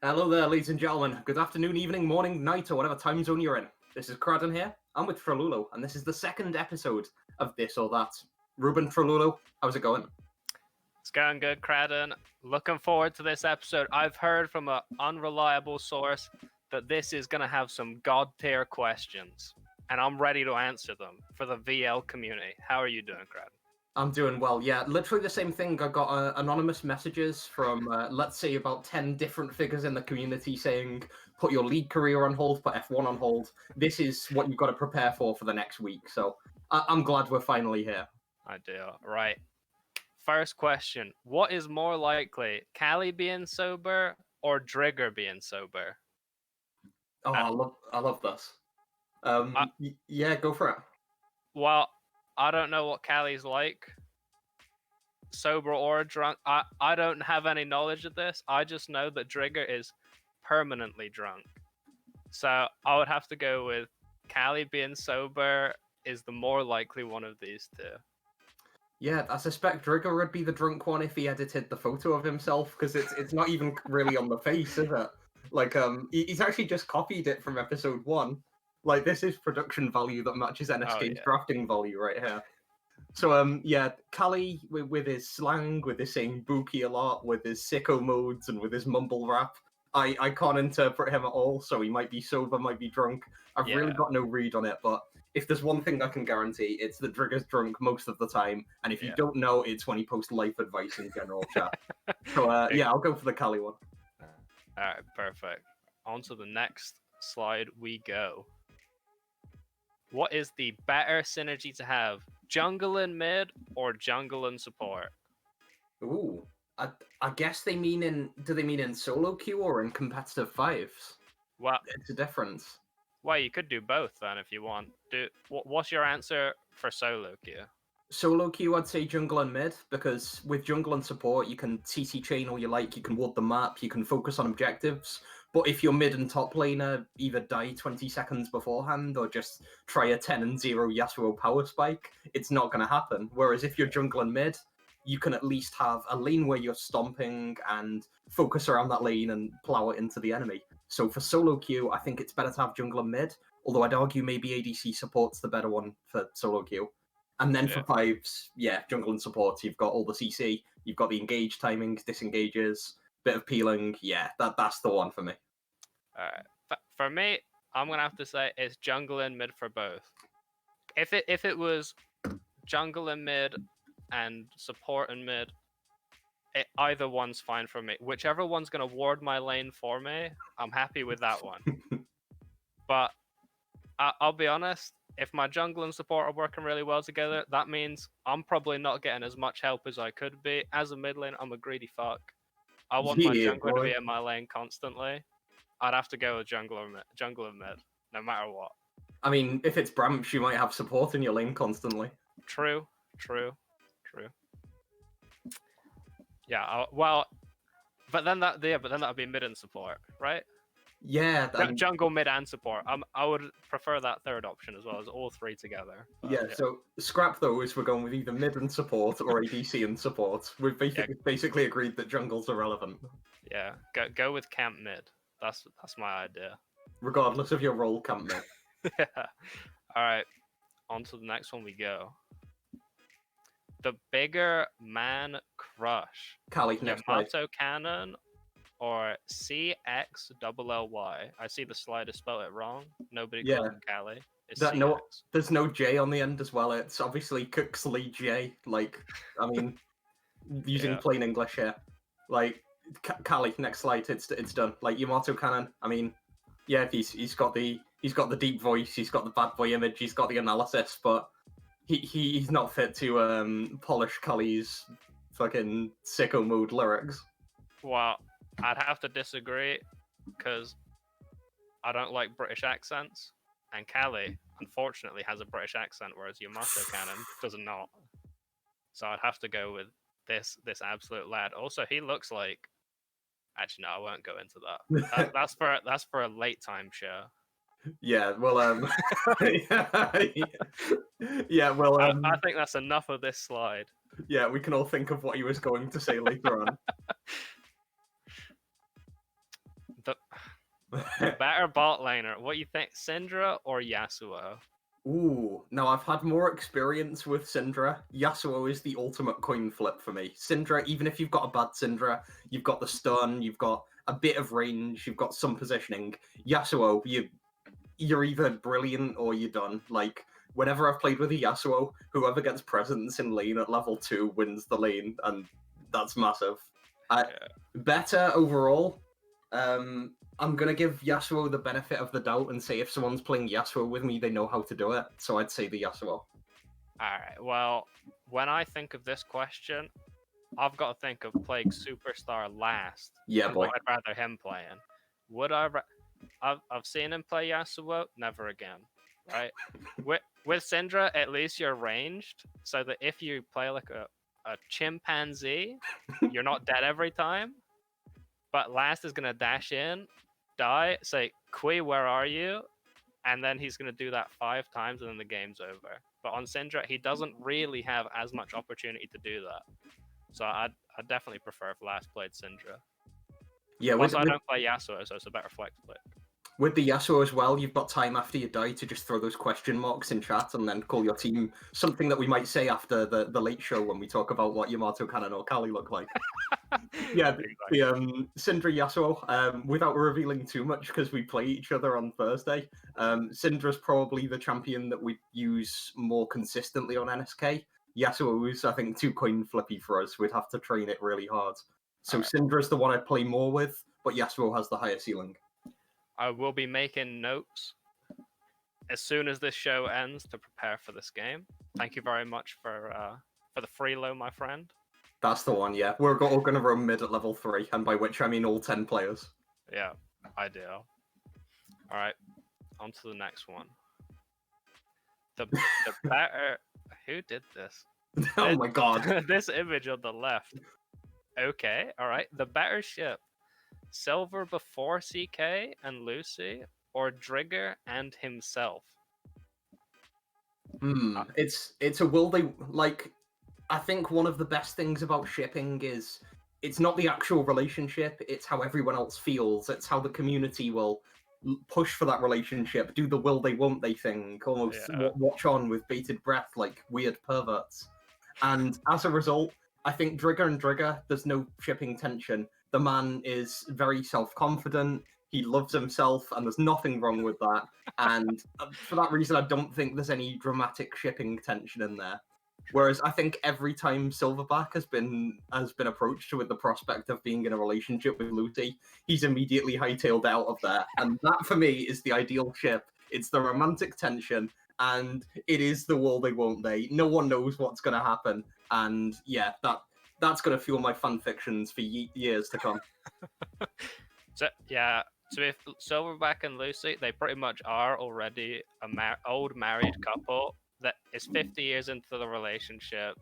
Hello there, ladies and gentlemen. Good afternoon, evening, morning, night, or whatever time zone you're in. This is Cradden here. I'm with Trololo, and this is the second episode of This or That. Ruben, Trololo, how's it going? It's going good, Cradden. Looking forward to this episode. I've heard from an unreliable source that this is going to have some god-tier questions, and I'm ready to answer them for the VL community. How are you doing, Cradden? I'm doing well, yeah. Literally the same thing. I got anonymous messages from, let's say, about 10 different figures in the community saying, put your league career on hold, put F1 on hold. This is what you've got to prepare for the next week. So I'm glad we're finally here. I do. Right. First question. What is more likely, Callie being sober or Drigger being sober? Oh, I love this. Yeah, go for it. Well, I don't know what Callie's like, sober or drunk. I don't have any knowledge of this. I just know that Drigger is permanently drunk. So I would have to go with Callie being sober is the more likely one of these two. Yeah, I suspect Drigger would be the drunk one if he edited the photo of himself, because it's not even really on the face, is it? Like, he's actually just copied it from episode 1. Like, this is production value that matches NSK's drafting value right here. So, yeah, Callie, with his slang, with his saying bookie a lot, with his sicko modes, and with his mumble rap, I can't interpret him at all, so he might be sober, might be drunk. I've really got no read on it, but if there's one thing I can guarantee, it's that Drigger's drunk most of the time, and if you don't know, it's when he posts life advice in general chat. So, yeah, I'll go for the Callie one. Alright, perfect. On to the next slide we go. What is the better synergy to have? Jungle and mid or jungle and support? Ooh, I guess do they mean in solo queue or in competitive fives? Well, it's a difference. Well, you could do both then if you want. What's your answer for solo queue? Solo queue, I'd say jungle and mid, because with jungle and support, you can CC chain all you like, you can ward the map, you can focus on objectives. But if your mid and top laner either die 20 seconds beforehand or just try a 10 and 0 Yasuo power spike, it's not going to happen. Whereas if you're jungle and mid, you can at least have a lane where you're stomping and focus around that lane and plow it into the enemy. So for solo queue, I think it's better to have jungle and mid, although I'd argue maybe ADC support's the better one for solo queue. And then for fives, yeah, jungle and support, you've got all the CC, you've got the engage timings, disengages, bit of peeling. Yeah, that's the one for me. Alright. For me, I'm going to have to say it's jungle and mid for both. If it was jungle and mid and support and mid, either one's fine for me. Whichever one's going to ward my lane for me, I'm happy with that one. But I'll be honest, if my jungle and support are working really well together, that means I'm probably not getting as much help as I could be. As a mid lane, I'm a greedy fuck. I want my jungler to be in my lane constantly. I'd have to go with jungle and mid, no matter what. I mean, if it's Bramps, you might have support in your lane constantly. True. Yeah, well, but then that would be mid and support, right? Yeah, jungle, mid, and support. I would prefer that third option as well as all three together. But, yeah, so scrap those. We're going with either mid and support or ADC and support. We've basically agreed that jungle's irrelevant. Yeah, go with camp mid. That's my idea. Regardless of your role, camp mid. Yeah. All right, on to the next one we go. The bigger man crush. Callie, next Yamato Cannon or CXLLY. I see the slider spelled it wrong. Nobody calls him Callie. There's no J on the end as well. It's obviously Cooksley J. Like, I mean, using plain English here. Like, Callie, next slide. It's done. Like Yamato Cannon. I mean, yeah, he's got the deep voice. He's got the bad boy image. He's got the analysis, but he's not fit to polish Callie's fucking sicko mode lyrics. Well, I'd have to disagree because I don't like British accents, and Callie unfortunately has a British accent, whereas Yamato Cannon does not. So I'd have to go with this absolute lad. Also, he looks like. Actually, no, I won't go into that. That's for a late time show. Yeah, well, yeah, well, I think that's enough of this slide. Yeah, we can all think of what he was going to say later on. Better bot laner. What you think, Syndra or Yasuo? Ooh, now I've had more experience with Syndra. Yasuo is the ultimate coin flip for me. Syndra, even if you've got a bad Syndra, you've got the stun, you've got a bit of range, you've got some positioning. Yasuo, you're either brilliant or you're done. Like, whenever I've played with a Yasuo, whoever gets presence in lane at level 2 wins the lane, and that's massive. Yeah. Better overall. I'm gonna give Yasuo the benefit of the doubt and say if someone's playing Yasuo with me, they know how to do it. So I'd say the Yasuo. Alright, well, when I think of this question, I've got to think of Plague Superstar last. Yeah, and boy. what I'd rather him playing. Would I've seen him play Yasuo, never again. Right? with Syndra, at least you're ranged, so that if you play like a chimpanzee, you're not dead every time. But last is gonna dash in, die, say, Kui, where are you? And then he's gonna do that 5 times and then the game's over. But on Syndra, he doesn't really have as much opportunity to do that. So I'd definitely prefer if last played Syndra. Yeah, Plus, I don't play Yasuo, so it's a better flex play. with the Yasuo as well, you've got time after you die to just throw those question marks in chat and then call your team something that we might say after the late show when we talk about what Yamato Cannon or Kali look like. Yeah, Exactly. the Syndra Yasuo, without revealing too much because we play each other on Thursday, Syndra's probably the champion that we use more consistently on NSK. Yasuo is, I think, too coin flippy for us. We'd have to train it really hard. So Alright. Syndra's the one I play more with, but Yasuo has the higher ceiling. I will be making notes as soon as this show ends to prepare for this game. Thank you very much for the freelo, my friend. That's the one, yeah. We're all going to run mid at level 3, and by which I mean all 10 players. Yeah, ideal. All right, on to the next one. The better. Who did this? Oh my god. This image on the left. Okay, all right. The better ship, Silver before CK and Lucy, or Drigger and himself? It's a will they like. I think one of the best things about shipping is it's not the actual relationship, it's how everyone else feels. It's how the community will push for that relationship, do the will they won't they thing, almost watch on with bated breath like weird perverts. And as a result, I think Drigger and Drigger, there's no shipping tension. The man is very self-confident, he loves himself, and there's nothing wrong with that. And for that reason, I don't think there's any dramatic shipping tension in there. Whereas I think every time Silverback has been approached with the prospect of being in a relationship with Lucy, he's immediately hightailed out of there. And that for me is the ideal ship. It's the romantic tension, and it is the will they won't they. No one knows what's going to happen, and yeah, that's going to fuel my fan fictions for years to come. So yeah, so if Silverback and Lucy, they pretty much are already a old married couple that is 50 years into the relationship.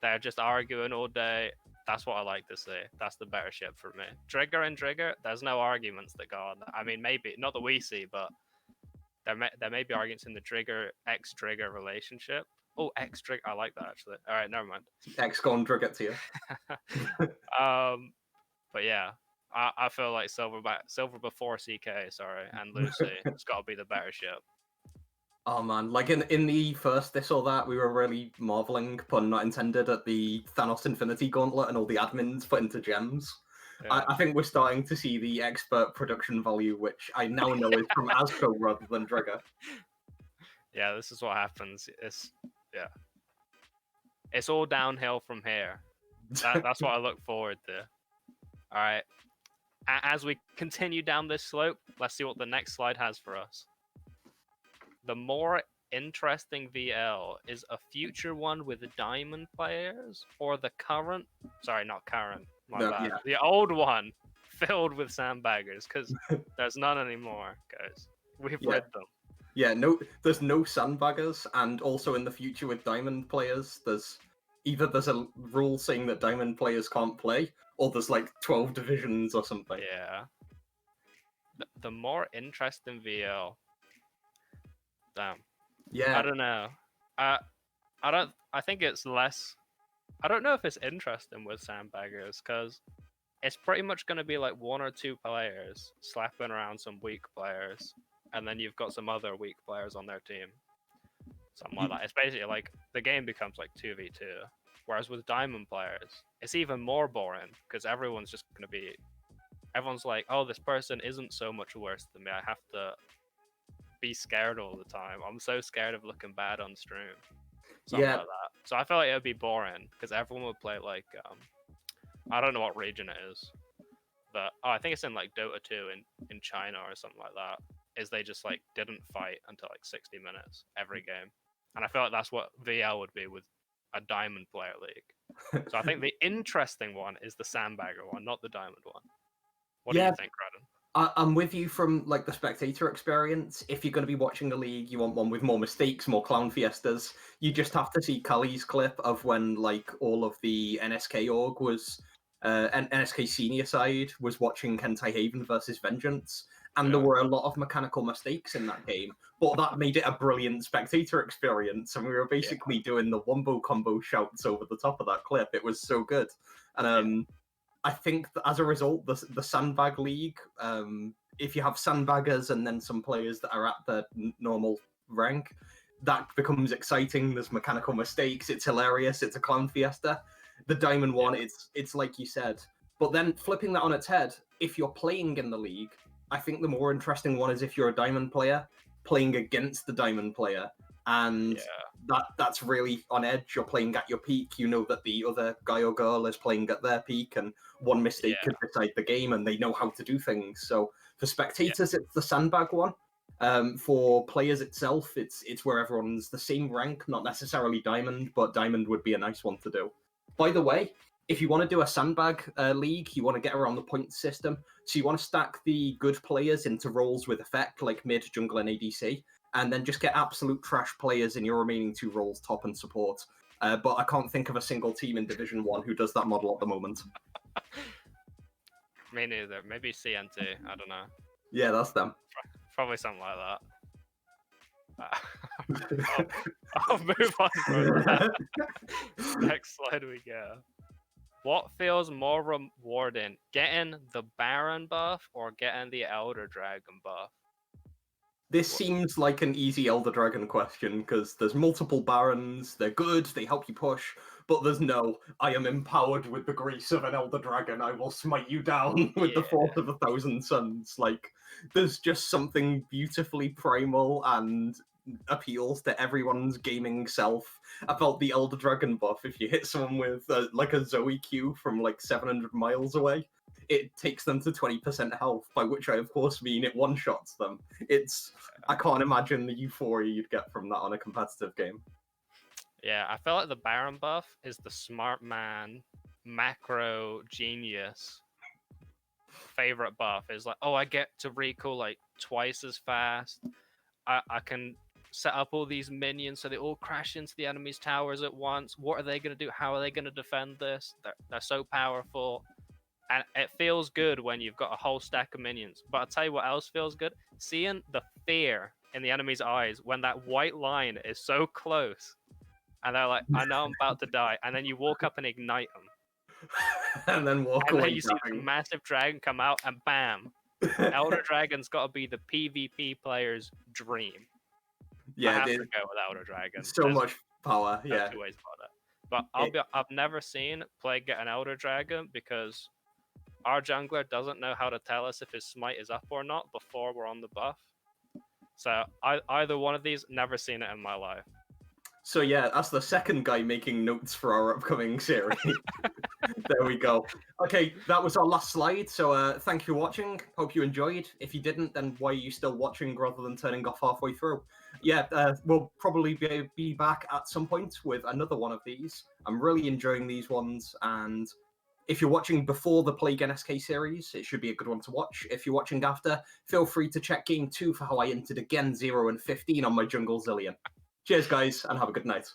They're just arguing all day. That's what I like to see. That's the better ship for me. Drigger and Drigger, there's no arguments that go on. I mean, maybe not that we see, but there may be arguments in the Drigger ex-Drigger relationship. Oh, ex-Drigger, I like that actually. All right, never mind. Ex-con Drigger to you. But yeah, I feel like Silver before CK, sorry, and Lucy, it's got to be the better ship. Oh man, like in the first this or that, we were really marveling, pun not intended, at the Thanos Infinity Gauntlet and all the admins put into gems. Yeah. I think we're starting to see the expert production value, which I now know is from Asco rather than Drigger. Yeah, this is what happens. It's all downhill from here. That's what I look forward to. All right. As we continue down this slope, let's see what the next slide has for us. The more interesting VL is a future one with diamond players, or the current, sorry, not current, my bad, Yeah. the old one filled with sandbaggers, because there's none anymore, guys. We've rid them. Yeah, there's no sandbaggers, and also in the future with diamond players, there's a rule saying that diamond players can't play, or there's like 12 divisions or something. Yeah. The more interesting VL. Damn. Yeah. I don't know. I think it's less. I don't know if it's interesting with sandbaggers, because it's pretty much going to be like 1 or 2 players slapping around some weak players, and then you've got some other weak players on their team. Something like that. It's basically like the game becomes like 2v2. Whereas with diamond players, it's even more boring because everyone's just going to be. Everyone's like, oh, this person isn't so much worse than me. I have to be scared all the time. I'm so scared of looking bad on stream. Something like that. So I feel like it would be boring because everyone would play like I don't know what region it is, but I think it's in like Dota 2 in China or something like that. Is they just like didn't fight until like 60 minutes every game, and I feel like that's what VL would be with a diamond player league. So I think the interesting one is the sandbagger one, not the diamond one. What do you think, Radon? I'm with you from like the spectator experience. If you're going to be watching a league, you want one with more mistakes, more clown fiestas. You just have to see Cully's clip of when like all of the NSK org was, NSK senior side was watching Hentai Haven versus Vengeance, and there were a lot of mechanical mistakes in that game. But that made it a brilliant spectator experience, and we were basically doing the wombo combo shouts over the top of that clip. It was so good, and I think that as a result, the Sandbag League, if you have sandbaggers and then some players that are at the normal rank, that becomes exciting. There's mechanical mistakes. It's hilarious. It's a clown fiesta. The Diamond one, it's like you said. But then flipping that on its head, if you're playing in the league, I think the more interesting one is if you're a Diamond player playing against the Diamond player. And that's really on edge. You're playing at your peak. You know that the other guy or girl is playing at their peak, and one mistake could decide the game, and they know how to do things. So for spectators, it's the sandbag one. For players itself, it's where everyone's the same rank, not necessarily diamond, but diamond would be a nice one to do. By the way, if you want to do a sandbag league, you want to get around the point system. So you want to stack the good players into roles with effect, like mid, jungle, and ADC. And then just get absolute trash players in your remaining 2 roles, top and support. But I can't think of a single team in Division 1 who does that model at the moment. Me neither. Maybe CNT. I don't know. Yeah, that's them. Probably something like that. I'll move on from that. Next slide we go. What feels more rewarding, getting the Baron buff or getting the Elder Dragon buff? This seems like an easy Elder Dragon question, because there's multiple Barons, they're good, they help you push, but there's no, I am empowered with the grace of an Elder Dragon, I will smite you down with the force of 1,000 suns. Like, there's just something beautifully primal and appeals to everyone's gaming self about the Elder Dragon buff. If you hit someone with like a Zoe Q from like 700 miles away, it takes them to 20% health, by which I, of course, mean it one-shots them. I can't imagine the euphoria you'd get from that on a competitive game. Yeah, I feel like the Baron buff is the smart man, macro genius favorite buff. Is like, oh, I get to recall like twice as fast. I can set up all these minions so they all crash into the enemy's towers at once. What are they going to do? How are they going to defend this? They're so powerful. And it feels good when you've got a whole stack of minions. But I'll tell you what else feels good. Seeing the fear in the enemy's eyes when that white line is so close. And they're like, I know I'm about to die. And then you walk up and ignite them. And then walk away. And then you see the massive dragon come out and bam. Elder Dragon's got to be the PvP player's dream. Yeah, I have to go with Elder Dragon. So much power, no two ways about it. But I've never seen Plague get an Elder Dragon because our jungler doesn't know how to tell us if his smite is up or not before we're on the buff. So either one of these, never seen it in my life. So yeah, that's the second guy making notes for our upcoming series. There we go. Okay, that was our last slide. So thank you for watching. Hope you enjoyed. If you didn't, then why are you still watching rather than turning off halfway through? Yeah, we'll probably be back at some point with another one of these. I'm really enjoying these ones, and if you're watching before the Plague NSK series, it should be a good one to watch. If you're watching after, feel free to check Game 2 for how I entered again 0 and 15 on my Jungle Zillion. Cheers, guys, and have a good night.